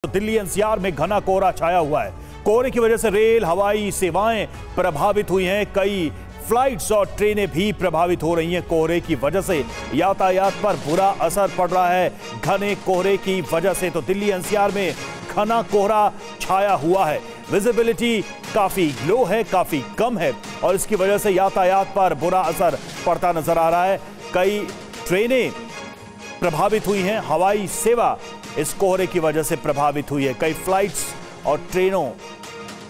Delhi NCR में घना कोहरा छाया हुआ है। कोहरे की वजह से रेल हवाई सेवाएं प्रभावित हुई हैं। कई फ्लाइट्स और ट्रेनें भी प्रभावित हो रही हैं। कोहरे की वजह से यातायात पर बुरा असर पड़ रहा है। घने कोहरे की वजह से तो दिल्ली एनसीआर में घना कोहरा छाया हुआ है। विजिबिलिटी काफी लो है, काफी कम है और इसकी वजह से यातायात पर बुरा असर पड़ता नजर आ रहा है। कई ट्रेनें प्रभावित हुई हैं। हवाई सेवा इस कोहरे की वजह से प्रभावित हुई है। कई फ्लाइट्स और ट्रेनों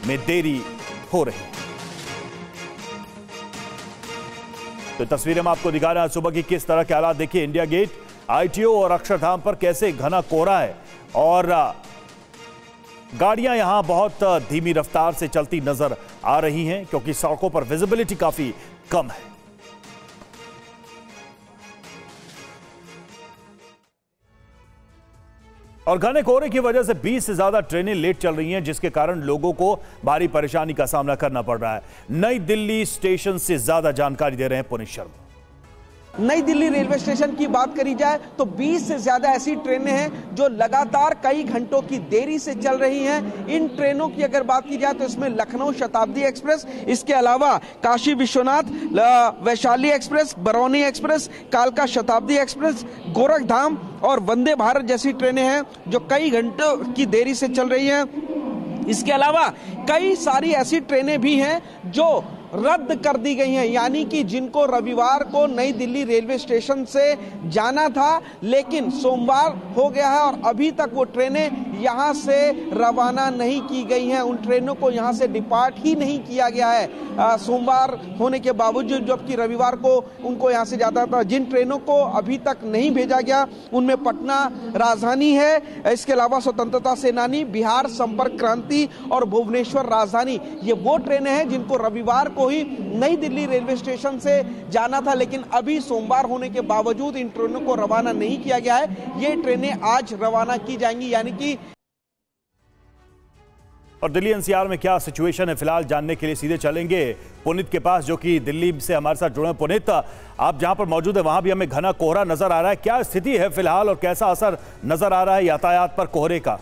में देरी हो रही है। तो तस्वीरें हम आपको दिखा रहे हैं सुबह की किस तरह के हालात। देखिए इंडिया गेट, आईटीओ और अक्षरधाम पर कैसे घना कोहरा है और गाड़ियां यहां बहुत धीमी रफ्तार से चलती नजर आ रही हैं क्योंकि सड़कों पर विजिबिलिटी काफी कम है। और घने कोहरे की वजह से 20 से ज्यादा ट्रेनें लेट चल रही हैं जिसके कारण लोगों को भारी परेशानी का सामना करना पड़ रहा है। नई दिल्ली स्टेशन से ज्यादा जानकारी दे रहे हैं पुनीत शर्मा। नई दिल्ली रेलवे स्टेशन की बात करी जाए तो 20 से ज्यादा ऐसी ट्रेनें हैं जो लगातार कई घंटों की देरी से चल रही हैं। इन ट्रेनों की अगर बात की जाए तो इसमें लखनऊ शताब्दी एक्सप्रेस, इसके अलावा काशी विश्वनाथ, वैशाली एक्सप्रेस, बरौनी एक्सप्रेस, कालका शताब्दी एक्सप्रेस, गोरखधाम और वंदे भारत जैसी ट्रेनें हैं जो कई घंटों की देरी से चल रही हैं। इसके अलावा कई सारी ऐसी ट्रेनें भी हैं जो रद्द कर दी गई हैं, यानी कि जिनको रविवार को नई दिल्ली रेलवे स्टेशन से जाना था लेकिन सोमवार हो गया है और अभी तक वो ट्रेनें यहां से रवाना नहीं की गई हैं। उन ट्रेनों को यहां से डिपार्ट ही नहीं किया गया है सोमवार होने के बावजूद, जबकि रविवार को उनको यहां से जाना था। जिन ट्रेनों को अभी तक नहीं भेजा गया उनमें पटना राजधानी है, इसके अलावा स्वतंत्रता सेनानी, बिहार संपर्क क्रांति और भुवनेश्वर राजधानी। ये वो ट्रेनें हैं जिनको रविवार को ही नई दिल्ली रेलवे स्टेशन से जाना था लेकिन अभी सोमवार होने के बावजूद इन ट्रेनों को रवाना नहीं किया गया है। ये ट्रेनें आज रवाना की जाएंगी, यानी कि। और दिल्ली एनसीआर में क्या सिचुएशन है फिलहाल जानने के लिए सीधे चलेंगे पुनीत के पास जो कि दिल्ली से हमारे साथ जुड़े हैं। पुनीत, आप जहां पर मौजूद है वहां भी हमें घना कोहरा नजर आ रहा है। क्या स्थिति है फिलहाल और कैसा असर नजर आ रहा है यातायात पर कोहरे का?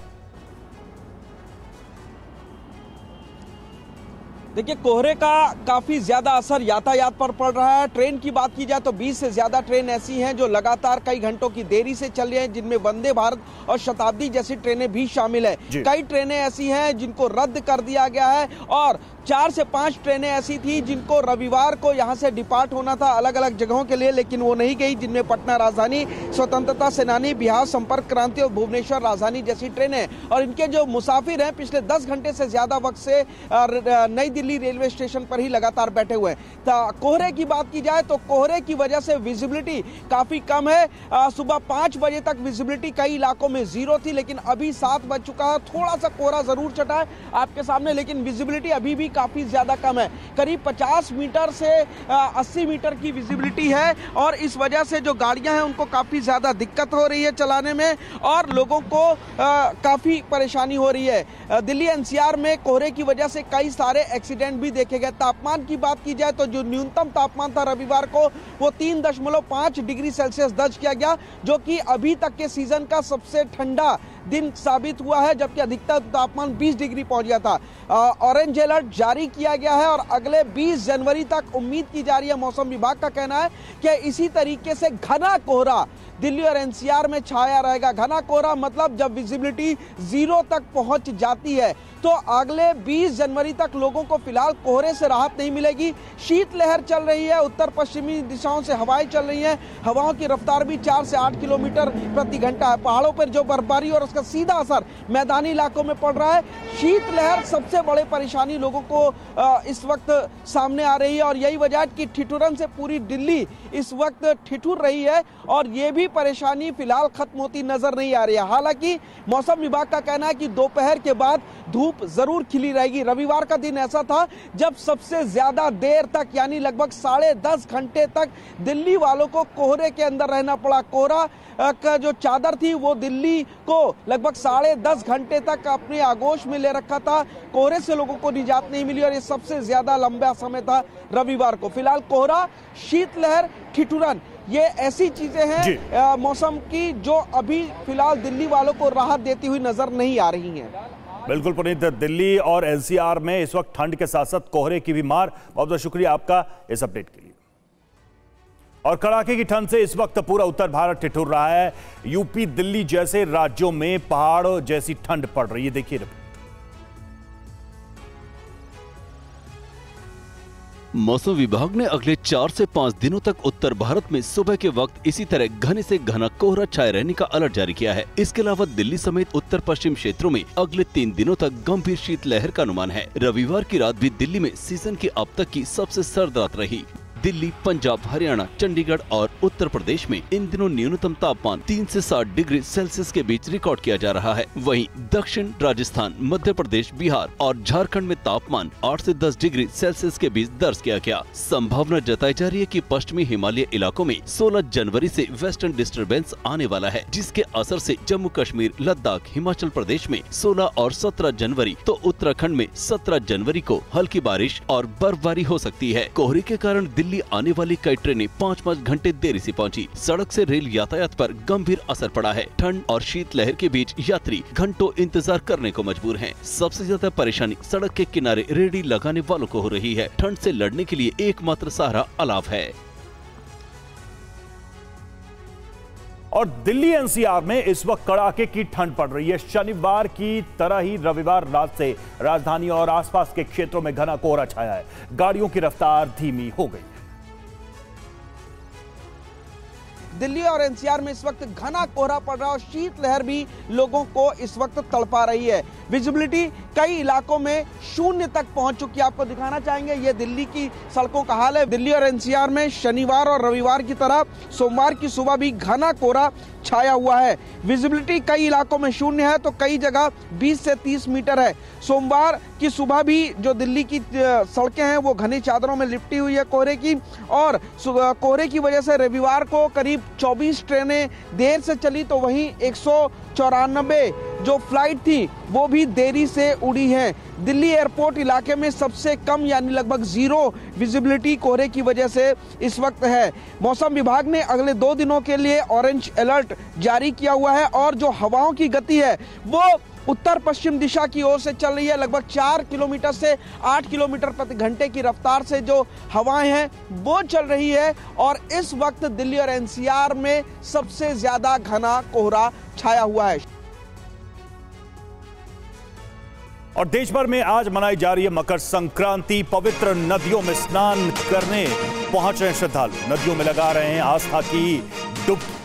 देखिए, कोहरे का काफी ज्यादा असर यातायात पर पड़ रहा है। ट्रेन की बात की जाए तो 20 से ज्यादा ट्रेन ऐसी हैं जो लगातार कई घंटों की देरी से चल रही हैं, जिनमें वंदे भारत और शताब्दी जैसी ट्रेनें भी शामिल है। कई ट्रेनें ऐसी हैं जिनको रद्द कर दिया गया है और 4 से 5 ट्रेनें ऐसी थी जिनको रविवार को यहां से डिपार्ट होना था अलग अलग जगहों के लिए, लेकिन वो नहीं गई, जिनमें पटना राजधानी, स्वतंत्रता सेनानी, बिहार संपर्क क्रांति और भुवनेश्वर राजधानी जैसी ट्रेनें। और इनके जो मुसाफिर हैं पिछले 10 घंटे से ज्यादा वक्त से नई दिल्ली रेलवे स्टेशन पर ही लगातार बैठे हुए हैं। कोहरे की बात की जाए तो कोहरे की वजह से विजिबिलिटी काफी कम है। सुबह 5 बजे तक विजिबिलिटी कई इलाकों में 0 थी, लेकिन अभी 7 बज चुका है। थोड़ा सा कोहरा जरूर छटा है आपके सामने, लेकिन विजिबिलिटी अभी भी काफी ज्यादा कम है। करीब 50 मीटर से 80 मीटर की विजिबिलिटी है और इस वजह से जो गाड़ियां हैं उनको काफी ज्यादा दिक्कत हो रही है चलाने में और लोगों को काफी परेशानी हो रही है। दिल्ली एनसीआर में कोहरे की वजह से कई सारे एक्सीडेंट भी देखे गए। तापमान की बात की जाए तो जो न्यूनतम तापमान था रविवार को वो 3.5 डिग्री सेल्सियस दर्ज किया गया, जो कि अभी तक के सीजन का सबसे ठंडा दिन साबित हुआ है, जबकि अधिकतम तापमान 20 डिग्री पहुंच गया था। ऑरेंज अलर्ट जारी किया गया है और अगले 20 जनवरी तक उम्मीद की जा रही है। मौसम विभाग का कहना है कि इसी तरीके से घना कोहरा दिल्ली और एनसीआर में छाया रहेगा। घना कोहरा मतलब जब विजिबिलिटी 0 तक पहुंच जाती है तो अगले 20 जनवरी तक लोगों को फिलहाल कोहरे से राहत नहीं मिलेगी। शीतलहर चल रही है, उत्तर पश्चिमी दिशाओं से हवाएं चल रही हैं। हवाओं की रफ्तार भी 4 से 8 किलोमीटर प्रति घंटा है। पहाड़ों पर जो बर्फबारी और उसका सीधा असर मैदानी इलाकों में पड़ रहा है। शीतलहर सबसे बड़ी परेशानी लोगों को इस वक्त सामने आ रही है और यही वजह है कि ठिठुरन से पूरी दिल्ली इस वक्त ठिठुर रही है और ये भी परेशानी फिलहाल खत्म होती नजर नहीं आ रही है। हालांकि मौसम विभाग का कहना है कि दोपहर के बाद धूप जरूर खिली रहेगी। रविवार का दिन ऐसा था जब सबसे ज्यादा देर तक यानी लगभग 10.5 घंटे तक दिल्ली वालों को कोहरे के अंदर रहना पड़ा। कोहरा का जो चादर थी वो दिल्ली को लगभग 10.5 घंटे तक अपने आगोश में ले रखा था। कोहरे से लोगों को निजात नहीं मिली और ये सबसे ज्यादा लंबा समय था रविवार को। फिलहाल कोहरा, शीतलहर, ठिठुरन ये ऐसी चीजें हैं मौसम की जो अभी फिलहाल दिल्ली वालों को राहत देती हुई नजर नहीं आ रही हैं। बिल्कुल पुनीत, दिल्ली और एनसीआर में इस वक्त ठंड के साथ साथ कोहरे की भी मार। बहुत बहुत शुक्रिया आपका इस अपडेट के लिए। और कड़ाके की ठंड से इस वक्त पूरा उत्तर भारत ठिठुर रहा है। यूपी, दिल्ली जैसे राज्यों में पहाड़ों जैसी ठंड पड़ रही है। देखिए रिपोर्ट। मौसम विभाग ने अगले 4 से 5 दिनों तक उत्तर भारत में सुबह के वक्त इसी तरह घने से घना कोहरा छाए रहने का अलर्ट जारी किया है। इसके अलावा दिल्ली समेत उत्तर पश्चिम क्षेत्रों में अगले 3 दिनों तक गंभीर शीतलहर का अनुमान है। रविवार की रात भी दिल्ली में सीजन की अब तक की सबसे सर्द रात रही। दिल्ली, पंजाब, हरियाणा, चंडीगढ़ और उत्तर प्रदेश में इन दिनों न्यूनतम तापमान 3 से 7 डिग्री सेल्सियस के बीच रिकॉर्ड किया जा रहा है। वहीं दक्षिण राजस्थान, मध्य प्रदेश, बिहार और झारखंड में तापमान 8 से 10 डिग्री सेल्सियस के बीच दर्ज किया गया। संभावना जताई जा रही है कि पश्चिमी हिमालय इलाकों में 16 जनवरी से वेस्टर्न डिस्टर्बेंस आने वाला है, जिसके असर से जम्मू कश्मीर, लद्दाख, हिमाचल प्रदेश में 16 और 17 जनवरी तो उत्तराखंड में 17 जनवरी को हल्की बारिश और बर्फबारी हो सकती है। कोहरे के कारण दिल्ली आने वाली कई ट्रेनें 5-5 घंटे देरी से पहुंची। सड़क से रेल यातायात पर गंभीर असर पड़ा है। ठंड और शीतलहर के बीच यात्री घंटों इंतजार करने को मजबूर हैं। सबसे ज्यादा परेशानी सड़क के किनारे रेहड़ी लगाने वालों को हो रही है। ठंड से लड़ने के लिए एकमात्र सहारा अलाव है। और दिल्ली एनसीआर में इस वक्त कड़ाके की ठंड पड़ रही है। शनिवार की तरह ही रविवार रात से राजधानी और आसपास के क्षेत्रों में घना कोहरा छाया है। गाड़ियों की रफ्तार धीमी हो गई। दिल्ली और एनसीआर में इस वक्त घना कोहरा पड़ रहा है और शीतलहर भी लोगों को इस वक्त तड़पा रही है। विजिबिलिटी कई इलाकों में शून्य तक पहुंच चुकी है। आपको दिखाना चाहेंगे ये दिल्ली की सड़कों का हाल है। दिल्ली और एनसीआर में शनिवार और रविवार की तरह सोमवार की सुबह भी घना कोहरा छाया हुआ है। विजिबिलिटी कई इलाकों में शून्य है तो कई जगह 20 से 30 मीटर है। सोमवार की सुबह भी जो दिल्ली की सड़कें हैं वो घनी चादरों में लिपटी हुई है कोहरे की, और कोहरे की वजह से रविवार को करीब 24 ट्रेनें देर से चली तो वहीं 194 जो फ्लाइट थी वो भी देरी से उड़ी हैं। दिल्ली एयरपोर्ट इलाके में सबसे कम यानी लगभग 0 विजिबिलिटी कोहरे की वजह से इस वक्त है। मौसम विभाग ने अगले 2 दिनों के लिए ऑरेंज अलर्ट जारी किया हुआ है और जो हवाओं की गति है वो उत्तर पश्चिम दिशा की ओर से चल रही है। लगभग 4 किलोमीटर से 8 किलोमीटर प्रति घंटे की रफ्तार से जो हवाएं हैं वो चल रही है और इस वक्त दिल्ली और एनसीआर में सबसे ज्यादा घना कोहरा छाया हुआ है। और देश भर में आज मनाई जा रही है मकर संक्रांति। पवित्र नदियों में स्नान करने पहुंच रहे श्रद्धालु नदियों में लगा रहे हैं आस्था की डुबकी।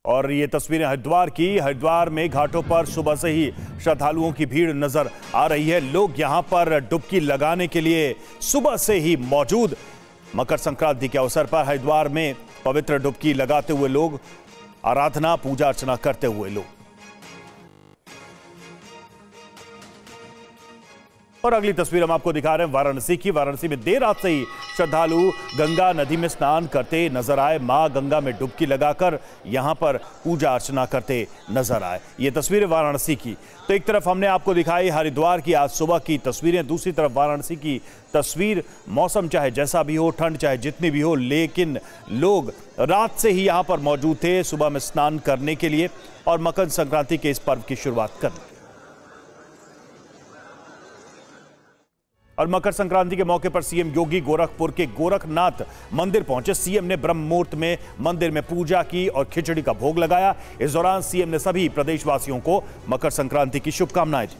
और ये तस्वीरें हरिद्वार में घाटों पर सुबह से ही श्रद्धालुओं की भीड़ नजर आ रही है। लोग यहां पर डुबकी लगाने के लिए सुबह से ही मौजूद। मकर संक्रांति के अवसर पर हरिद्वार में पवित्र डुबकी लगाते हुए लोग, आराधना पूजा अर्चना करते हुए लोग। और अगली तस्वीर हम आपको दिखा रहे हैं वाराणसी की। वाराणसी में देर रात से ही श्रद्धालु गंगा नदी में स्नान करते नजर आए। मां गंगा में डुबकी लगाकर यहां पर पूजा अर्चना करते नजर आए। ये तस्वीरें वाराणसी की। तो एक तरफ हमने आपको दिखाई हरिद्वार की आज सुबह की तस्वीरें, दूसरी तरफ वाराणसी की तस्वीर। मौसम चाहे जैसा भी हो, ठंड चाहे जितनी भी हो, लेकिन लोग रात से ही यहां पर मौजूद थे सुबह में स्नान करने के लिए और मकर संक्रांति के इस पर्व की शुरुआत करने। और मकर संक्रांति के मौके पर सीएम योगी गोरखपुर के गोरखनाथ मंदिर पहुंचे। सीएम ने ब्रह्म मुहूर्त में मंदिर में पूजा की और खिचड़ी का भोग लगाया। इस दौरान सीएम ने सभी प्रदेशवासियों को मकर संक्रांति की शुभकामनाएं दी।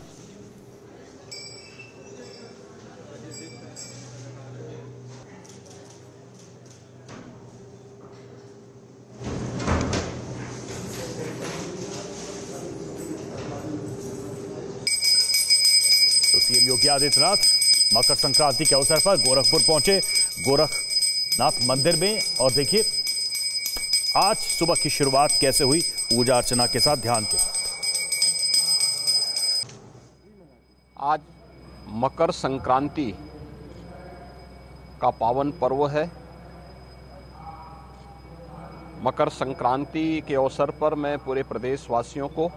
तो सीएम योगी आदित्यनाथ मकर संक्रांति के अवसर पर गोरखपुर पहुंचे, गोरखनाथ मंदिर में। और देखिए आज सुबह की शुरुआत कैसे हुई, पूजा अर्चना के साथ, ध्यान के साथ। आज मकर संक्रांति का पावन पर्व है। मकर संक्रांति के अवसर पर मैं पूरे प्रदेशवासियों को,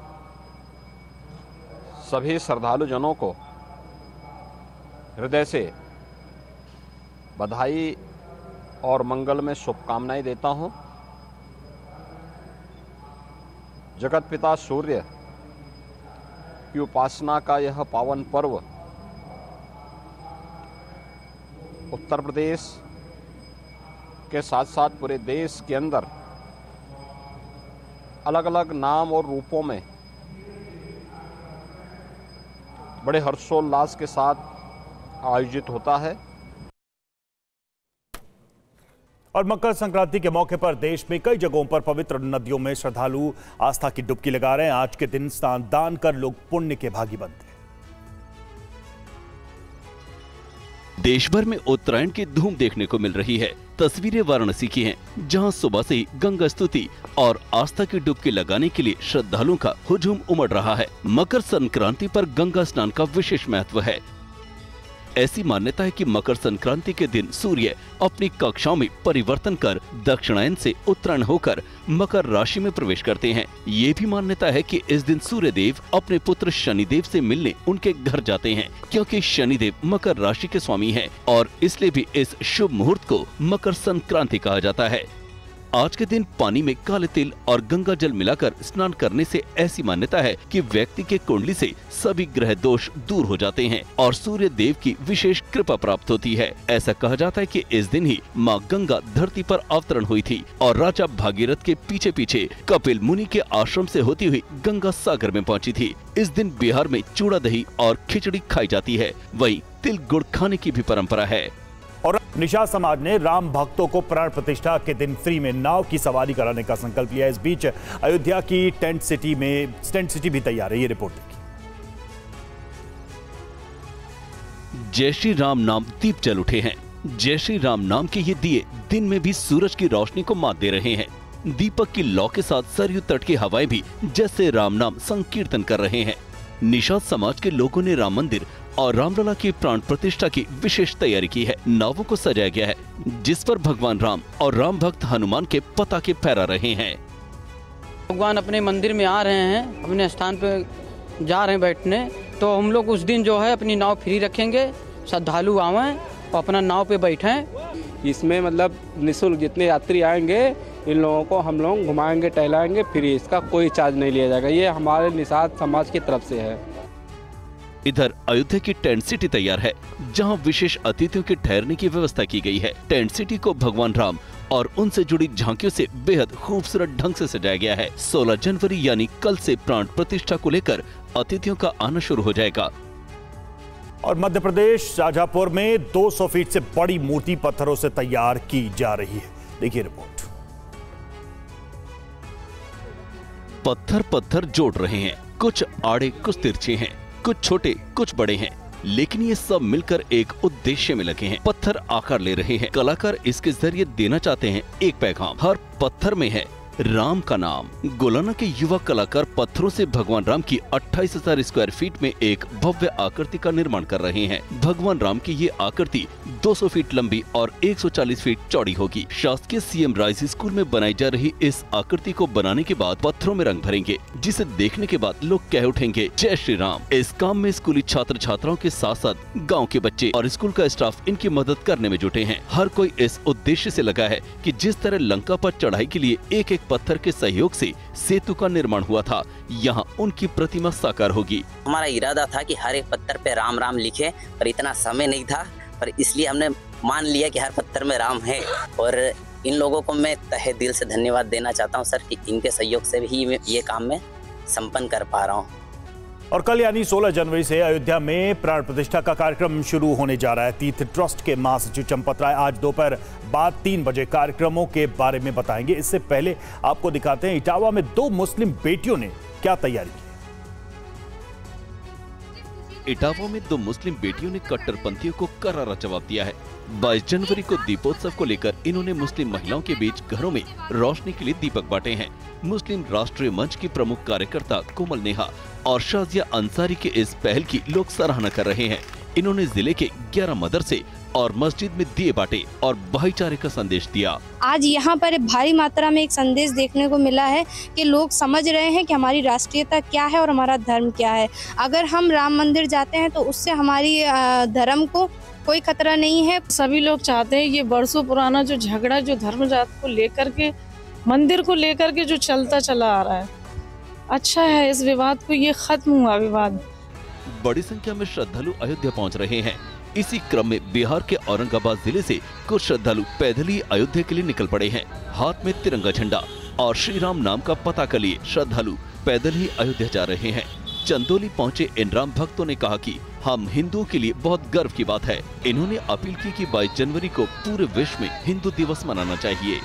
सभी श्रद्धालुजनों को हृदय से बधाई और मंगल में शुभकामनाएं देता हूं। जगत पिता सूर्य की उपासना का यह पावन पर्व उत्तर प्रदेश के साथ साथ पूरे देश के अंदर अलग अलग नाम और रूपों में बड़े हर्षोल्लास के साथ आयोजित होता है। और मकर संक्रांति के मौके पर देश में कई जगहों पर पवित्र नदियों में श्रद्धालु आस्था की डुबकी लगा रहे हैं। आज के दिन स्नान दान कर लोग पुण्य के भागी बनते हैं। देश भर में उत्तरायण की धूम देखने को मिल रही है। तस्वीरें वाराणसी की हैं, जहां सुबह से ही गंगा स्तुति और आस्था की डुबकी लगाने के लिए श्रद्धालुओं का हुजूम उमड़ रहा है। मकर संक्रांति पर गंगा स्नान का विशेष महत्व है। ऐसी मान्यता है कि मकर संक्रांति के दिन सूर्य अपनी कक्षाओं में परिवर्तन कर दक्षिणायन से उत्तरायण होकर मकर राशि में प्रवेश करते हैं। ये भी मान्यता है कि इस दिन सूर्य देव अपने पुत्र शनिदेव से मिलने उनके घर जाते हैं, क्योंकि शनिदेव मकर राशि के स्वामी हैं और इसलिए भी इस शुभ मुहूर्त को मकर संक्रांति कहा जाता है। आज के दिन पानी में काले तिल और गंगा जल मिलाकर स्नान करने से ऐसी मान्यता है कि व्यक्ति के कुंडली से सभी ग्रह दोष दूर हो जाते हैं और सूर्य देव की विशेष कृपा प्राप्त होती है। ऐसा कहा जाता है कि इस दिन ही माँ गंगा धरती पर अवतरण हुई थी और राजा भागीरथ के पीछे पीछे कपिल मुनि के आश्रम से होती हुई गंगा सागर में पहुँची थी। इस दिन बिहार में चूड़ा दही और खिचड़ी खाई जाती है, वहीं तिल गुड़ खाने की भी परंपरा है। और निषाद समाज ने राम भक्तों को प्राण प्रतिष्ठा के दिन फ्री में नाव की सवारी कराने का संकल्प लिया। इस बीच अयोध्या की टेंट सिटी भी तैयार है। ये रिपोर्ट देखिए। जय श्री राम नाम दीप जल उठे हैं। जय श्री राम नाम के ये दिए दिन में भी सूरज की रोशनी को मात दे रहे हैं। दीपक की लौ के साथ सरयू तट की हवाएं भी जैसे राम नाम संकीर्तन कर रहे हैं। निषाद समाज के लोगों ने राम मंदिर और रामलला की प्राण प्रतिष्ठा की विशेष तैयारी की है। नावों को सजाया गया है, जिस पर भगवान राम और राम भक्त हनुमान के पताके फहरा रहे हैं। भगवान अपने मंदिर में आ रहे हैं, अपने स्थान पे जा रहे हैं बैठने, तो हम लोग उस दिन जो है अपनी नाव फ्री रखेंगे। श्रद्धालु आवें और अपना नाव पे बैठें। इसमें मतलब निःशुल्क जितने यात्री आएंगे इन लोगों को हम लोग घुमाएंगे, टहलाएंगे फ्री। इसका कोई चार्ज नहीं लिया जाएगा। ये हमारे निषाद समाज की तरफ से है। इधर अयोध्या की टेंट सिटी तैयार है, जहां विशेष अतिथियों के ठहरने की व्यवस्था की गई है। टेंट सिटी को भगवान राम और उनसे जुड़ी झांकियों से बेहद खूबसूरत ढंग से सजाया गया है। 16 जनवरी यानी कल से प्राण प्रतिष्ठा को लेकर अतिथियों का आना शुरू हो जाएगा। और मध्य प्रदेश शाहजहांपुर में 200 फीट से बड़ी मूर्ति पत्थरों से तैयार की जा रही है। देखिए रिपोर्ट। पत्थर पत्थर जोड़ रहे हैं, कुछ आड़े कुछ तिरछे हैं, कुछ छोटे कुछ बड़े हैं, लेकिन ये सब मिलकर एक उद्देश्य में लगे हैं। पत्थर आकार ले रहे हैं। कलाकार इसके जरिए देना चाहते हैं एक पैगाम। हर पत्थर में है राम का नाम। गोलाना के युवा कलाकार पत्थरों से भगवान राम की 28,000 स्क्वायर फीट में एक भव्य आकृति का निर्माण कर रहे हैं। भगवान राम की ये आकृति 200 फीट लंबी और 140 फीट चौड़ी होगी। शासकीय सीएम राइज स्कूल में बनाई जा रही इस आकृति को बनाने के बाद पत्थरों में रंग भरेंगे, जिसे देखने के बाद लोग कह उठेंगे जय श्री राम। इस काम में स्कूली छात्र छात्राओं के साथ साथ गाँव के बच्चे और स्कूल का स्टाफ इनकी मदद करने में जुटे हैं। हर कोई इस उद्देश्य से लगा है कि जिस तरह लंका पर चढ़ाई के लिए एक एक पत्थर के सहयोग से सेतु का निर्माण हुआ था, यहाँ उनकी प्रतिमा साकार होगी। हमारा इरादा था कि हर एक पत्थर पे राम राम लिखे, पर इतना समय नहीं था, पर इसलिए हमने मान लिया कि हर पत्थर में राम है। और इन लोगों को मैं तहे दिल से धन्यवाद देना चाहता हूँ सर, कि इनके सहयोग से भी ये काम मैं संपन्न कर पा रहा हूँ। और कल यानी 16 जनवरी से अयोध्या में प्राण प्रतिष्ठा का कार्यक्रम शुरू होने जा रहा है। तीर्थ ट्रस्ट के महासचिव चंपत राय आज दोपहर बाद 3 बजे कार्यक्रमों के बारे में बताएंगे। इससे पहले आपको दिखाते हैं इटावा में 2 मुस्लिम बेटियों ने क्या तैयारी की। इटावा में 2 मुस्लिम बेटियों ने कट्टरपंथियों को करारा जवाब दिया है। 22 जनवरी को दीपोत्सव को लेकर इन्होंने मुस्लिम महिलाओं के बीच घरों में रोशनी के लिए दीपक बांटे हैं। मुस्लिम राष्ट्रीय मंच की प्रमुख कार्यकर्ता कोमल नेहा और शाजिया अंसारी के इस पहल की लोग सराहना कर रहे हैं। इन्होंने जिले के 11 मदरसे और मस्जिद में दिए बांटे और भाईचारे का संदेश दिया। आज यहाँ पर भारी मात्रा में एक संदेश देखने को मिला है कि लोग समझ रहे हैं कि हमारी राष्ट्रीयता क्या है और हमारा धर्म क्या है। अगर हम राम मंदिर जाते हैं तो उससे हमारी धर्म को कोई खतरा नहीं है। सभी लोग चाहते हैं ये बरसों पुराना जो झगड़ा जो धर्म जात को लेकर के, मंदिर को लेकर के जो चलता चला आ रहा है, अच्छा है इस विवाद को ये खत्म हुआ विवाद। बड़ी संख्या में श्रद्धालु अयोध्या पहुंच रहे हैं। इसी क्रम में बिहार के औरंगाबाद जिले से कुछ श्रद्धालु पैदल ही अयोध्या के लिए निकल पड़े हैं। हाथ में तिरंगा झंडा और श्री राम नाम का पताका लिए श्रद्धालु पैदल ही अयोध्या जा रहे हैं। चंदौली पहुंचे इन राम भक्तों ने कहा कि हम हिंदुओं के लिए बहुत गर्व की बात है। इन्होंने अपील की कि 22 जनवरी को पूरे विश्व में हिंदू दिवस मनाना चाहिए।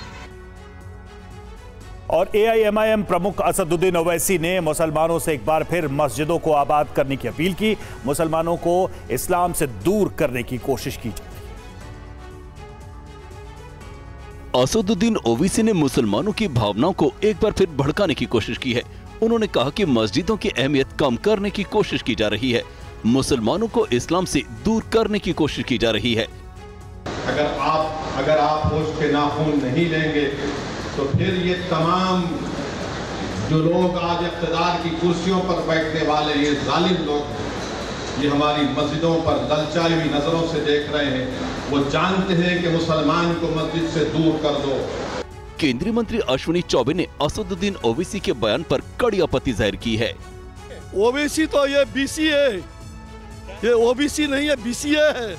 और AIMIM प्रमुख असदुद्दीन ओवैसी ने मुसलमानों से एक बार फिर मस्जिदों को आबाद करने की अपील की। मुसलमानों को इस्लाम से दूर करने की कोशिश की जा रही है। असदुद्दीन ओवैसी ने मुसलमानों की भावनाओं को एक बार फिर भड़काने की कोशिश की है। उन्होंने कहा कि मस्जिदों की अहमियत कम करने की कोशिश की जा रही है, मुसलमानों को इस्लाम से दूर करने की कोशिश की जा रही है। अगर आप होश के नाखून नहीं लेंगे तो फिर ये तमाम जो लोग आज इक़्तिदार की कुर्सियों पर बैठने वाले ये जालिम लोग, ये हमारी मस्जिदों पर ललचाई हुई नजरों से देख रहे हैं। वो जानते हैं कि मुसलमान को मस्जिद से दूर कर दो। केंद्रीय मंत्री अश्विनी चौबे ने असदुद्दीन ओवैसी के बयान पर कड़ी आपत्ति जाहिर की है। ओवैसी तो ये BC है, ये OBC नहीं है, BCA है।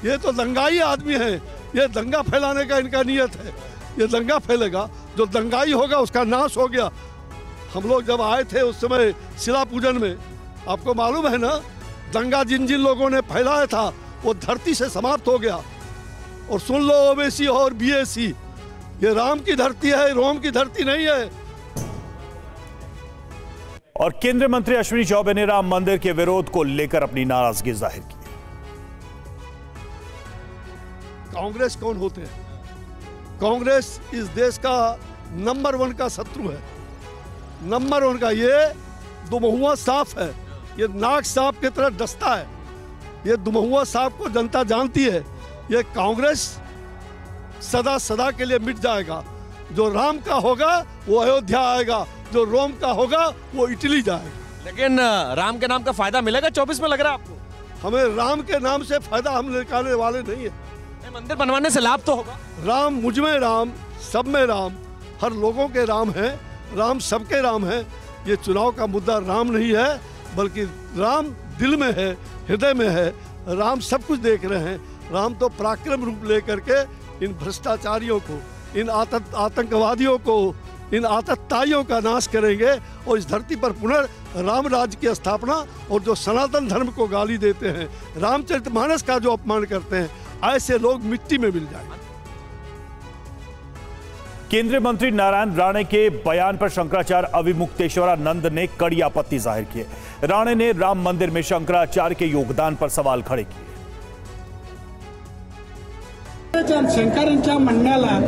ये तो दंगाई आदमी है। ये दंगा फैलाने का इनका नियत है। ये दंगा फैलेगा, जो दंगाई होगा उसका नाश हो गया। हम लोग जब आए थे उस समय शिला पूजन में, आपको मालूम है ना, दंगा जिन जिन लोगों ने फैलाया था वो धरती से समाप्त हो गया। और सुन लो ओवैसी और BAC, ये राम की धरती है, रोम की धरती नहीं है। और केंद्रीय मंत्री अश्विनी चौबे ने राम मंदिर के विरोध को लेकर अपनी नाराजगी जाहिर की। कांग्रेस कौन होते हैं? कांग्रेस इस देश का नंबर 1 का शत्रु है, नंबर 1 का। ये दुमहुआ सांप है, ये नाग सांप की तरह डसता है। ये दुमहुआ सांप को जनता जानती है। ये कांग्रेस सदा सदा के लिए मिट जाएगा। जो राम का होगा वो अयोध्या आएगा, जो रोम का होगा वो इटली जाएगा। लेकिन राम के नाम का फायदा मिलेगा 24 में, लग रहा है आपको? हमें राम के नाम से फायदा हम निकालने वाले नहीं है। मंदिर बनवाने से लाभ तो होगा। राम मुझ में राम, सब में राम, हर लोगों के राम है, राम सबके राम है। ये चुनाव का मुद्दा राम नहीं है, बल्कि राम दिल में है, हृदय में है। राम सब कुछ देख रहे हैं। राम तो पराक्रम रूप लेकर के इन भ्रष्टाचारियों को, इन आतंकवादियों को, इन आतताइयों का नाश करेंगे और इस धरती पर पुनर्राम राज्य की स्थापना। और जो सनातन धर्म को गाली देते हैं, रामचरितमानस का जो अपमान करते हैं, ऐसे लोग मिट्टी में मिल जाएंगे। केंद्रीय मंत्री नारायण राणे के बयान पर शंकराचार्य अविमुक्तेश्वरानंद ने कड़ी आपत्ति जाहिर की। राणे ने राम मंदिर में शंकराचार्य के योगदान पर सवाल खड़े किए। शंकरांच्या म्हणण्याला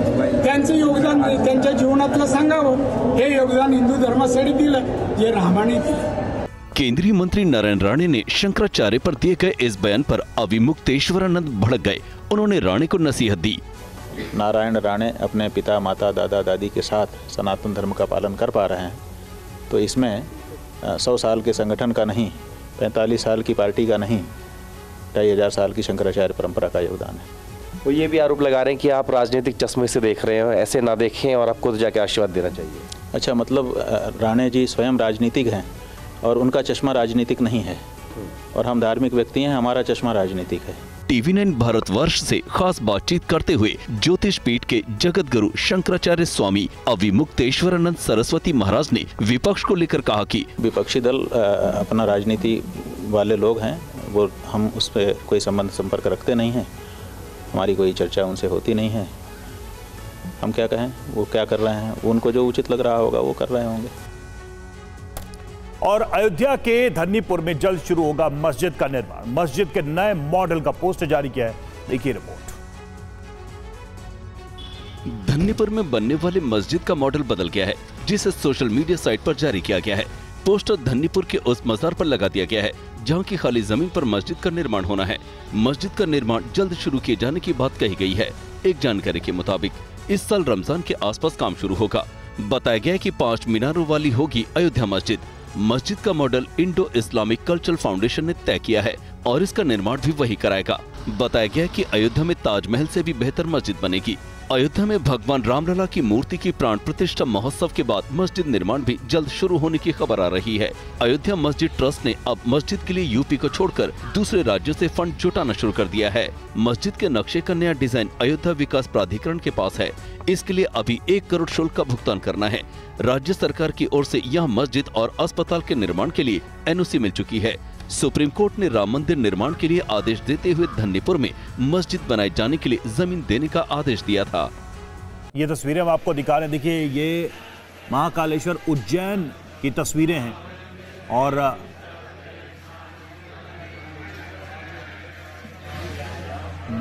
त्यांचं योगदान त्यांच्या जीवनातलं सांगावं। हे योगदान हिंदू धर्मासाठी दिलं जे रामाने दिलं। केंद्रीय मंत्री नारायण राणे ने शंकराचार्य पर दिए गए इस बयान पर अविमुक्तेश्वरानंद भड़क गए। उन्होंने राणे को नसीहत दी। नारायण राणे अपने पिता, माता, दादा, दादी के साथ सनातन धर्म का पालन कर पा रहे हैं, तो इसमें 100 साल के संगठन का नहीं, 45 साल की पार्टी का नहीं, 2500 साल की शंकराचार्य परंपरा का योगदान है। वो ये भी आरोप लगा रहे हैं कि आप राजनीतिक चश्मे से देख रहे हो, ऐसे ना देखें और आपको तो जाके आशीर्वाद देना चाहिए। अच्छा, मतलब राणे जी स्वयं राजनीतिक हैं और उनका चश्मा राजनीतिक नहीं है, और हम धार्मिक व्यक्ति हैं, हमारा चश्मा राजनीतिक है। TV9 भारतवर्ष से खास बातचीत करते हुए ज्योतिष पीठ के जगत गुरु शंकराचार्य स्वामी अविमुक्तेश्वरानंद सरस्वती महाराज ने विपक्ष को लेकर कहा कि विपक्षी दल अपना राजनीति वाले लोग हैं, वो हम उस पर कोई संपर्क रखते नहीं हैं, हमारी कोई चर्चा उनसे होती नहीं है। हम क्या कहें, वो क्या कर रहे हैं, उनको जो उचित लग रहा होगा वो कर रहे होंगे। और अयोध्या के धन्नीपुर में जल्द शुरू होगा मस्जिद का निर्माण। मस्जिद के नए मॉडल का पोस्टर जारी किया है, देखिए रिपोर्ट। धन्नीपुर में बनने वाले मस्जिद का मॉडल बदल गया है, जिसे सोशल मीडिया साइट पर जारी किया गया है। पोस्टर धन्नीपुर के उस मजार पर लगा दिया गया है जहां की खाली जमीन पर मस्जिद का निर्माण होना है। मस्जिद का निर्माण जल्द शुरू किए जाने की बात कही गई है। एक जानकारी के मुताबिक इस साल रमजान के आसपास काम शुरू होगा। बताया गया है कि 5 मीनारों वाली होगी अयोध्या मस्जिद। मस्जिद का model Indo Islamic cultural foundation ने तय किया है और इसका निर्माण भी वही कराएगा। बताया गया कि अयोध्या में ताजमहल से भी बेहतर मस्जिद बनेगी। अयोध्या में भगवान रामलला की मूर्ति की प्राण प्रतिष्ठा महोत्सव के बाद मस्जिद निर्माण भी जल्द शुरू होने की खबर आ रही है। अयोध्या मस्जिद ट्रस्ट ने अब मस्जिद के लिए यूपी को छोड़कर दूसरे राज्यों से फंड जुटाना शुरू कर दिया है। मस्जिद के नक्शे का नया डिजाइन अयोध्या विकास प्राधिकरण के पास है। इसके लिए अभी 1 करोड़ शुल्क का भुगतान करना है। राज्य सरकार की ओर से यह मस्जिद और अस्पताल के निर्माण के लिए NOC मिल चुकी है। सुप्रीम कोर्ट ने राम मंदिर निर्माण के लिए आदेश देते हुए धन्नीपुर में मस्जिद बनाए जाने के लिए जमीन देने का आदेश दिया था। ये तस्वीरें हम आपको दिखा रहे हैं। देखिए, ये महाकालेश्वर उज्जैन की तस्वीरें हैं और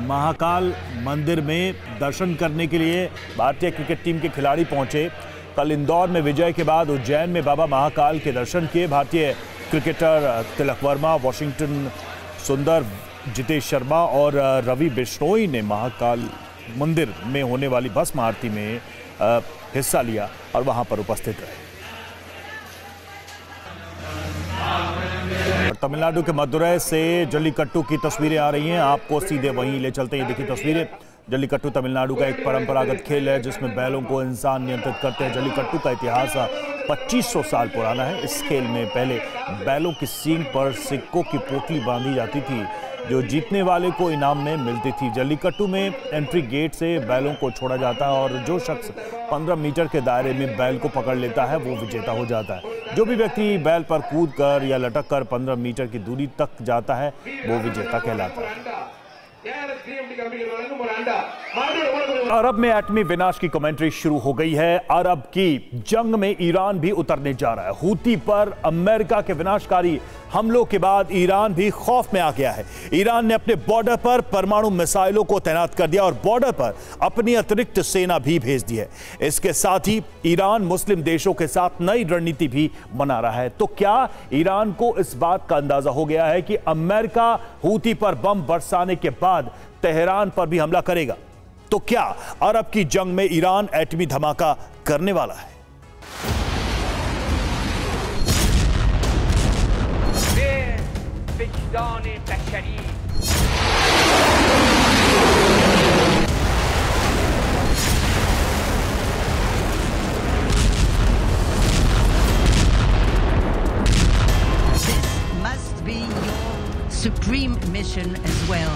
महाकाल मंदिर में दर्शन करने के लिए भारतीय क्रिकेट टीम के खिलाड़ी पहुंचे। कल इंदौर में विजय के बाद उज्जैन में बाबा महाकाल के दर्शन किए। भारतीय क्रिकेटर तिलक वर्मा, वॉशिंगटन सुंदर, जितेश शर्मा और रवि बिश्नोई ने महाकाल मंदिर में होने वाली भस्म आरती में हिस्सा लिया और वहां पर उपस्थित रहे। और तमिलनाडु के मदुरै से जल्लीकट्टू की तस्वीरें आ रही हैं। आपको सीधे वहीं ले चलते हैं। देखिए तस्वीरें। जल्लीकट्टू तमिलनाडु का एक परंपरागत खेल है जिसमें बैलों को इंसान नियंत्रित करते हैं। जल्लीकट्टू का इतिहास 2500 साल पुराना है। इस खेल में पहले बैलों की सींग पर सिक्कों की पोटली बांधी जाती थी जो जीतने वाले को इनाम में मिलती थी। जल्लीकट्टू में एंट्री गेट से बैलों को छोड़ा जाता है और जो शख्स 15 मीटर के दायरे में बैल को पकड़ लेता है वो विजेता हो जाता है। जो भी व्यक्ति बैल पर कूदकर या लटक कर 15 मीटर की दूरी तक जाता है वो विजेता कहलाता है। अरब में एटमी विनाश की कमेंट्री शुरू हो गई है। अरब की जंग में ईरान भी उतरने जा रहा है। हूती पर अमेरिका के विनाशकारी हमलों के बाद ईरान भी खौफ में आ गया है। ईरान ने अपने बॉर्डर पर परमाणु मिसाइलों को तैनात कर दिया और बॉर्डर पर अपनी अतिरिक्त सेना भी भेज दी है। इसके साथ ही ईरान मुस्लिम देशों के साथ नई रणनीति भी बना रहा है। तो क्या ईरान को इस बात का अंदाजा हो गया है कि अमेरिका हूती पर बम बरसाने के बाद तेहरान पर भी हमला करेगा? तो क्या अरब की जंग में ईरान एटमी धमाका करने वाला है? This must be your supreme mission as well.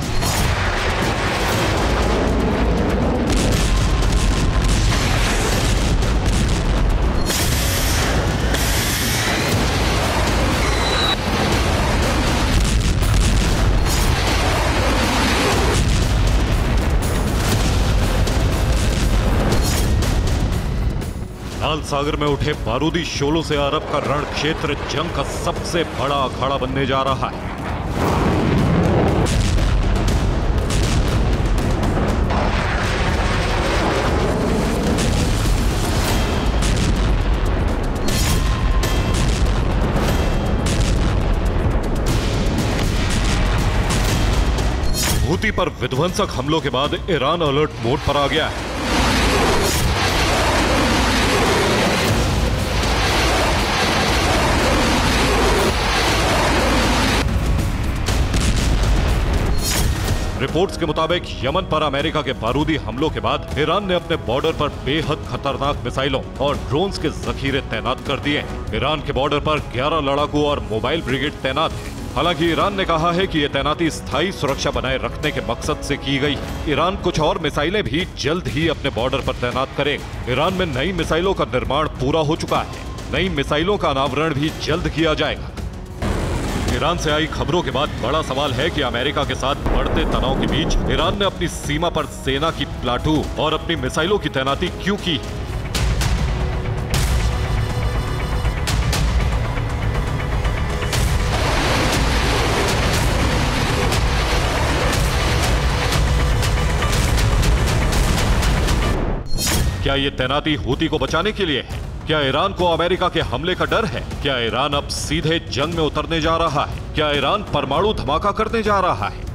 लाल सागर में उठे बारूदी शोलों से अरब का रण क्षेत्र जंग का सबसे बड़ा अखाड़ा बनने जा रहा है। हूती पर विध्वंसक हमलों के बाद ईरान अलर्ट मोड पर आ गया है। रिपोर्ट्स के मुताबिक यमन पर अमेरिका के बारूदी हमलों के बाद ईरान ने अपने बॉर्डर पर बेहद खतरनाक मिसाइलों और ड्रोन्स के जखीरे तैनात कर दिए हैं। ईरान के बॉर्डर पर 11 लड़ाकू और मोबाइल ब्रिगेड तैनात है। हालांकि ईरान ने कहा है कि यह तैनाती स्थायी सुरक्षा बनाए रखने के मकसद से की गई। ईरान कुछ और मिसाइलें भी जल्द ही अपने बॉर्डर पर तैनात करेगा। ईरान में नई मिसाइलों का निर्माण पूरा हो चुका है। नई मिसाइलों का अनावरण भी जल्द किया जाएगा। ईरान से आई खबरों के बाद बड़ा सवाल है कि अमेरिका के साथ बढ़ते तनाव के बीच ईरान ने अपनी सीमा पर सेना की प्लाटून और अपनी मिसाइलों की तैनाती क्यों की? क्या ये तैनाती हूती को बचाने के लिए है? क्या ईरान को अमेरिका के हमले का डर है? क्या ईरान अब सीधे जंग में उतरने जा रहा है? क्या ईरान परमाणु धमाका करने जा रहा है?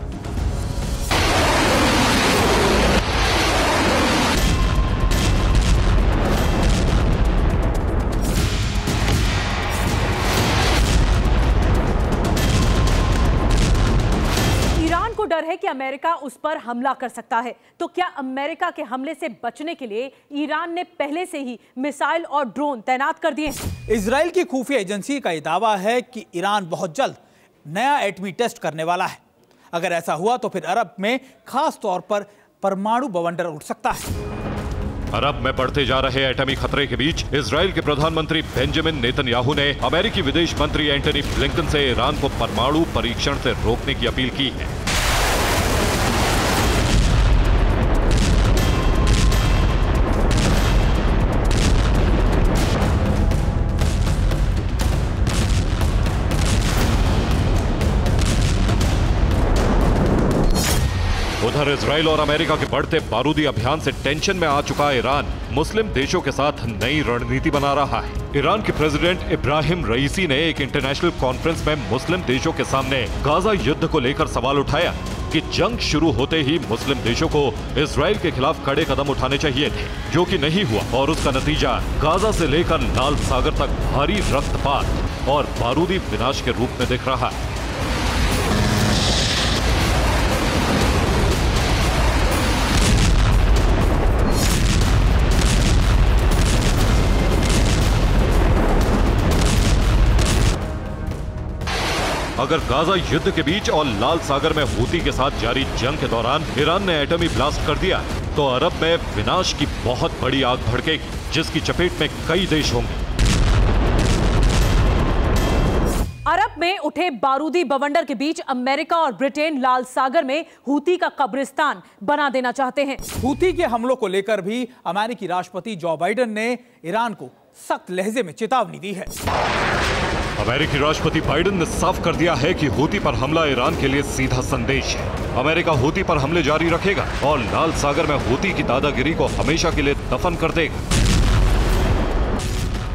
डर है कि अमेरिका उस पर हमला कर सकता है, तो क्या अमेरिका के हमले से बचने के लिए ईरान ने पहले से ही मिसाइल और ड्रोन तैनात कर दिए? इजराइल की खुफिया एजेंसी का यह दावा है कि ईरान बहुत जल्द नया एटमी टेस्ट करने वाला है। अगर ऐसा हुआ तो फिर अरब में खास तौर पर परमाणु बवंडर उठ सकता है। अरब में बढ़ते जा रहे एटमी खतरे के बीच इजराइल के प्रधानमंत्री बेंजामिन नेतन्याहू ने अमेरिकी विदेश मंत्री एंटनी ब्लिंकन से ईरान को परमाणु परीक्षण से रोकने की अपील की है। उधर इजराइल और अमेरिका के बढ़ते बारूदी अभियान से टेंशन में आ चुका ईरान मुस्लिम देशों के साथ नई रणनीति बना रहा है। ईरान के प्रेसिडेंट इब्राहिम रईसी ने एक इंटरनेशनल कॉन्फ्रेंस में मुस्लिम देशों के सामने गाजा युद्ध को लेकर सवाल उठाया कि जंग शुरू होते ही मुस्लिम देशों को इजराइल के खिलाफ कड़े कदम उठाने चाहिए थे, जो कि नहीं हुआ और उसका नतीजा गाजा से लेकर लाल सागर तक भारी रक्तपात और बारूदी विनाश के रूप में दिख रहा है। अगर गाजा युद्ध के बीच और लाल सागर में हूती के साथ जारी जंग के दौरान ईरान ने एटमी ब्लास्ट कर दिया तो अरब में विनाश की बहुत बड़ी आग भड़केगी, जिसकी चपेट में कई देश होंगे। अरब में उठे बारूदी बवंडर के बीच अमेरिका और ब्रिटेन लाल सागर में हूती का कब्रिस्तान बना देना चाहते हैं। हूती के हमलों को लेकर भी अमेरिकी राष्ट्रपति जो बाइडेन ने ईरान को सख्त लहजे में चेतावनी दी है। अमेरिकी राष्ट्रपति बाइडेन ने साफ कर दिया है कि हूती पर हमला ईरान के लिए सीधा संदेश है। अमेरिका हूती पर हमले जारी रखेगा और लाल सागर में हूती की दादागिरी को हमेशा के लिए दफन कर देगा।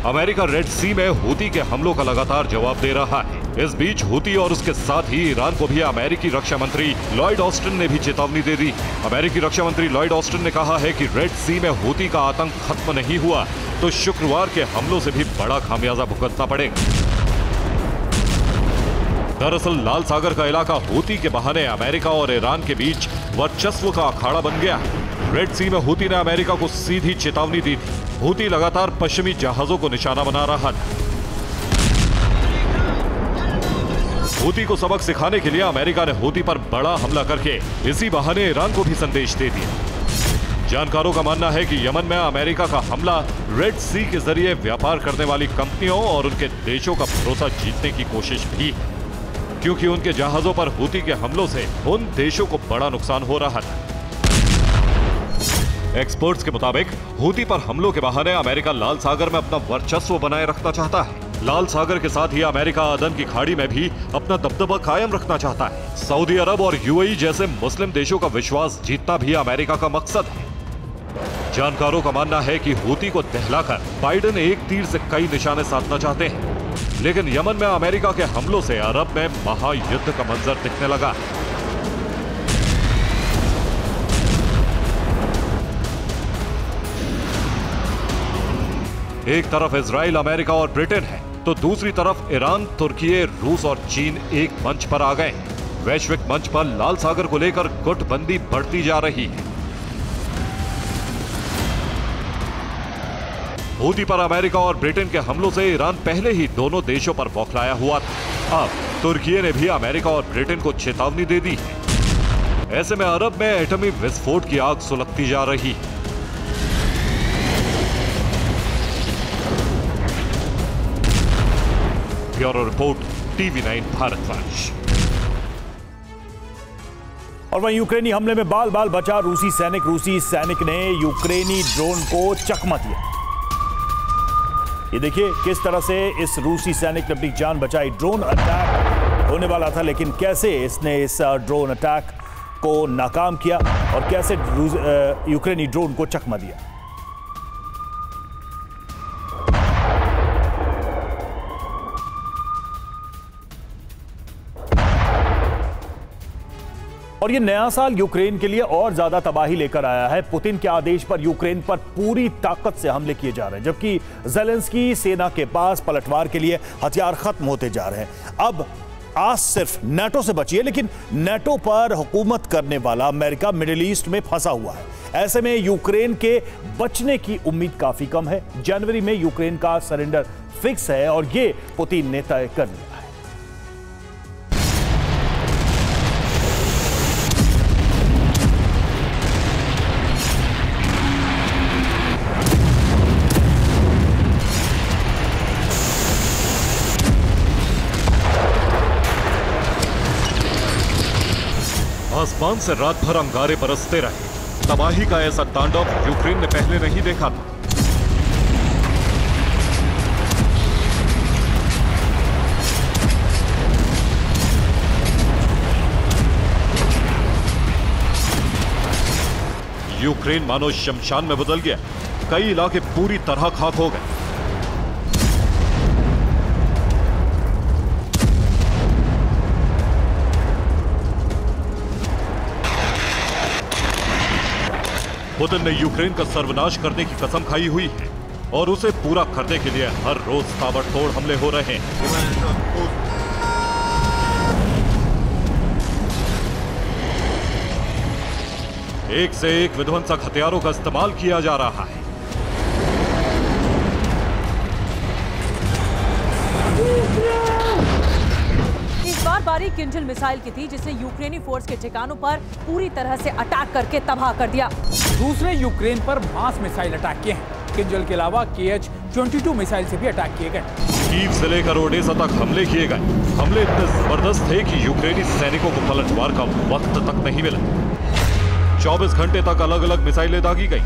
अमेरिका रेड सी में हूती के हमलों का लगातार जवाब दे रहा है। इस बीच हूती और उसके साथ ही ईरान को भी अमेरिकी रक्षा मंत्री लॉयड ऑस्टिन ने भी चेतावनी दे दी। अमेरिकी रक्षा मंत्री लॉयड ऑस्टिन ने कहा है कि रेड सी में हूती का आतंक खत्म नहीं हुआ तो शुक्रवार के हमलों से भी बड़ा खामियाजा भुगतना पड़ेगा। दरअसल लाल सागर का इलाका हूती के बहाने अमेरिका और ईरान के बीच वर्चस्व का अखाड़ा बन गया। रेड सी में हूती ने अमेरिका को सीधी चेतावनी दी थी। हूती लगातार पश्चिमी जहाजों को निशाना बना रहा था। हूती को सबक सिखाने के लिए अमेरिका ने हूती पर बड़ा हमला करके इसी बहाने ईरान को भी संदेश दे दिया। जानकारों का मानना है कि यमन में अमेरिका का हमला रेड सी के जरिए व्यापार करने वाली कंपनियों और उनके देशों का भरोसा जीतने की कोशिश भी है, क्योंकि उनके जहाजों पर हूती के हमलों से उन देशों को बड़ा नुकसान हो रहा था। एक्सपर्ट्स के मुताबिक हूती पर हमलों के बहाने अमेरिका लाल सागर में अपना वर्चस्व बनाए रखना चाहता है। लाल सागर के साथ ही अमेरिका अदन की खाड़ी में भी अपना दबदबा कायम रखना चाहता है। सऊदी अरब और यूएई जैसे मुस्लिम देशों का विश्वास जीतना भी अमेरिका का मकसद है। जानकारों का मानना है कि हूती को दहलाकर बाइडेन एक तीर से कई निशाने साधना चाहते हैं, लेकिन यमन में अमेरिका के हमलों से अरब में महायुद्ध का मंजर दिखने लगा। एक तरफ इजराइल, अमेरिका और ब्रिटेन है तो दूसरी तरफ ईरान, तुर्की, रूस और चीन एक मंच पर आ गए। वैश्विक मंच पर लाल सागर को लेकर गुटबंदी बढ़ती जा रही है। हूती पर अमेरिका और ब्रिटेन के हमलों से ईरान पहले ही दोनों देशों पर बौखलाया हुआ था। अब तुर्की ने भी अमेरिका और ब्रिटेन को चेतावनी दे दी है। ऐसे में अरब में एटमी विस्फोट की आग सुलगती जा रही है। Bureau report, TV9 भारतवंश। और वहीं यूक्रेनी हमले में बाल बाल बचा रूसी सैनिक ने यूक्रेनी ड्रोन को चकमा दिया। ये देखिए किस तरह से इस रूसी सैनिक ने अपनी जान बचाई। ड्रोन अटैक होने वाला था, लेकिन कैसे इसने इस ड्रोन अटैक को नाकाम किया और कैसे यूक्रेनी ड्रोन को चकमा दिया। और ये नया साल यूक्रेन के लिए और ज्यादा तबाही लेकर आया है। पुतिन के आदेश पर यूक्रेन पर पूरी ताकत से हमले किए जा रहे हैं, जबकि ज़ेलेंस्की सेना के पास पलटवार के लिए हथियार खत्म होते जा रहे हैं। अब आस सिर्फ नाटो से बची है, लेकिन नाटो पर हुकूमत करने वाला अमेरिका मिडिल ईस्ट में फंसा हुआ है। ऐसे में यूक्रेन के बचने की उम्मीद काफी कम है। जनवरी में यूक्रेन का सरेंडर फिक्स है और ये पुतिन ने तय कर लिया है। आसमान से रात भर अंगारे बरसते रहे। तबाही का ऐसा तांडव यूक्रेन ने पहले नहीं देखा था। यूक्रेन मानो शमशान में बदल गया। कई इलाके पूरी तरह खाक हो गए। पुतिन ने यूक्रेन का सर्वनाश करने की कसम खाई हुई है और उसे पूरा करने के लिए हर रोज ताबड़तोड़ हमले हो रहे हैं। एक से एक विध्वंसक हथियारों का इस्तेमाल किया जा रहा है। इस बार बारी किंजल मिसाइल की थी, जिसने यूक्रेनी फोर्स के ठिकानों पर पूरी तरह से अटैक करके तबाह कर दिया। रूस ने यूक्रेन पर मास मिसाइल अटैक किए हैं। किंजल के अलावा KH-22 मिसाइल से भी अटैक किए गए। कीव से लेकर ओडेसा तक हमले किए गए। हमले इतने जबरदस्त थे कि यूक्रेनी सैनिकों को पलटवार का वक्त तक नहीं मिला। 24 घंटे तक अलग अलग मिसाइलें दागी गई।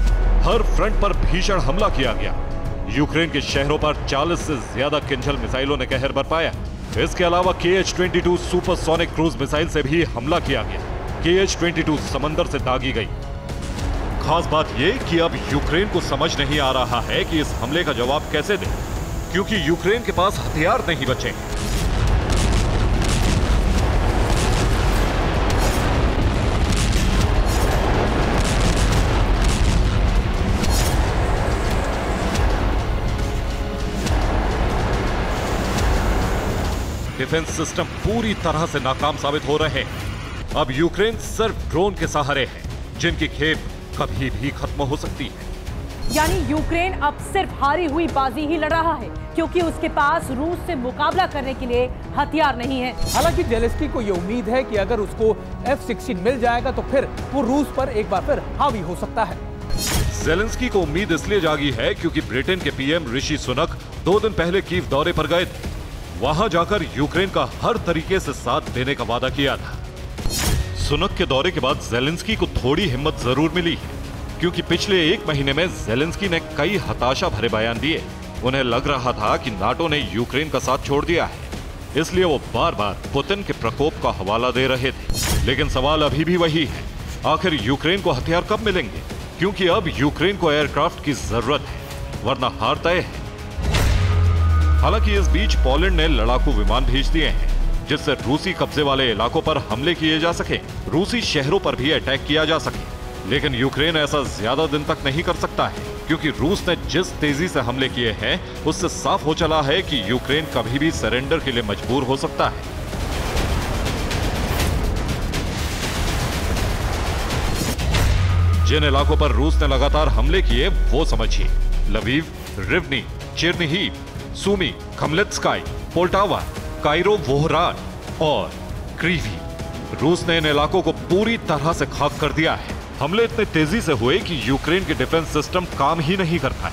हर फ्रंट पर भीषण हमला किया गया। यूक्रेन के शहरों पर 40 से ज्यादा किंजल मिसाइलों ने कहर बरपाया। इसके अलावा KH-22 सुपरसोनिक क्रूज मिसाइल से भी हमला किया गया। KH-22 समंदर से दागी गई। खास बात यह कि अब यूक्रेन को समझ नहीं आ रहा है कि इस हमले का जवाब कैसे दें, क्योंकि यूक्रेन के पास हथियार नहीं बचे। डिफेंस सिस्टम पूरी तरह से नाकाम साबित हो रहे हैं। अब यूक्रेन सिर्फ ड्रोन के सहारे है, जिनकी खेप कभी भी खत्म हो सकती है। यानी यूक्रेन अब सिर्फ हारी हुई बाजी ही लड़ रहा है, क्योंकि उसके पास रूस से मुकाबला करने के लिए हथियार नहीं है। हालांकि ज़ेलेंस्की को यह उम्मीद है कि अगर उसको F-16 मिल जाएगा तो फिर वो रूस पर एक बार फिर हावी हो सकता है। ज़ेलेंस्की को उम्मीद इसलिए जागी है क्योंकि ब्रिटेन के PM ऋषि सुनक 2 दिन पहले कीव दौरे पर गए थे। वहां जाकर यूक्रेन का हर तरीके से साथ देने का वादा किया था। सुनक के दौरे के बाद ज़ेलेंस्की को थोड़ी हिम्मत जरूर मिली है, क्योंकि पिछले 1 महीने में ज़ेलेंस्की ने कई हताशा भरे बयान दिए। उन्हें लग रहा था कि नाटो ने यूक्रेन का साथ छोड़ दिया है, इसलिए वो बार बार पुतिन के प्रकोप का हवाला दे रहे थे। लेकिन सवाल अभी भी वही है, आखिर यूक्रेन को हथियार कब मिलेंगे? क्योंकि अब यूक्रेन को एयरक्राफ्ट की जरूरत है, वरना हार तय है। हालांकि इस बीच पोलैंड ने लड़ाकू विमान भेज दिए हैं, जिससे रूसी कब्जे वाले इलाकों पर हमले किए जा सके, रूसी शहरों पर भी अटैक किया जा सके। लेकिन यूक्रेन ऐसा ज्यादा दिन तक नहीं कर सकता है, क्योंकि रूस ने जिस तेजी से हमले किए हैं उससे साफ हो चला है कि यूक्रेन कभी भी सरेंडर के लिए मजबूर हो सकता है। जिन इलाकों पर रूस ने लगातार हमले किए वो समझिए: लवीव, रिवनी, चेरनिहिव, सूमी, खमलेत्स्काई, पोल्टावा, कायरो, वोहरान और क्रीवी। रूस ने इन इलाकों को पूरी तरह से खाक कर दिया है। हमले इतने तेजी से हुए कि यूक्रेन के डिफेंस सिस्टम काम ही नहीं कर पाए।